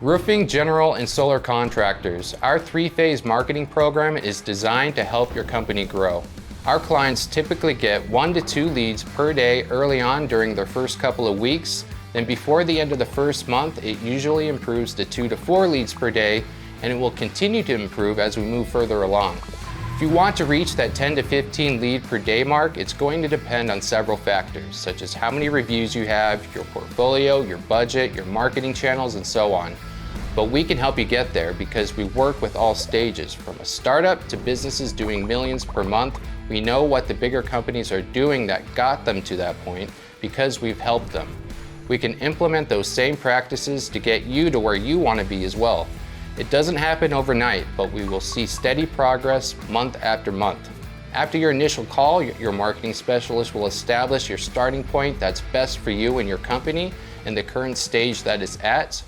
Roofing, general, and solar contractors. Our three-phase marketing program is designed to help your company grow. Our clients typically get 1 to 2 leads per day early on during their first couple of weeks. Then before the end of the first month, it usually improves to 2 to 4 leads per day, and it will continue to improve as we move further along. If you want to reach that 10 to 15 lead per day mark, it's going to depend on several factors, such as how many reviews you have, your portfolio, your budget, your marketing channels, and so on. But we can help you get there because we work with all stages, from a startup to businesses doing millions per month. We know what the bigger companies are doing that got them to that point because we've helped them. We can implement those same practices to get you to where you want to be as well. It doesn't happen overnight, but we will see steady progress month after month. After your initial call, your marketing specialist will establish your starting point that's best for you and your company and the current stage that it's at.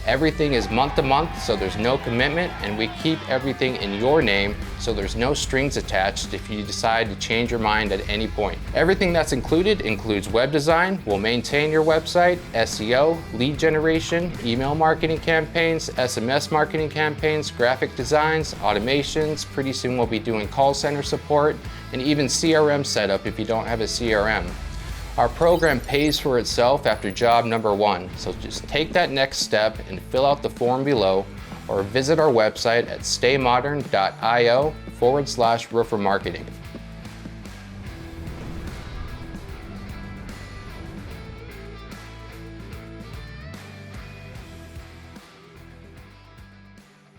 Everything is month to month, so there's no commitment, and we keep everything in your name, so there's no strings attached if you decide to change your mind at any point. Everything that's included includes web design. We'll maintain your website, SEO, lead generation, email marketing campaigns, SMS marketing campaigns, graphic designs, automations. Pretty soon we'll be doing call center support, and even CRM setup if you don't have a CRM. Our program pays for itself after job number 1, so just take that next step and fill out the form below or visit our website at staymodern.io/roofer marketing.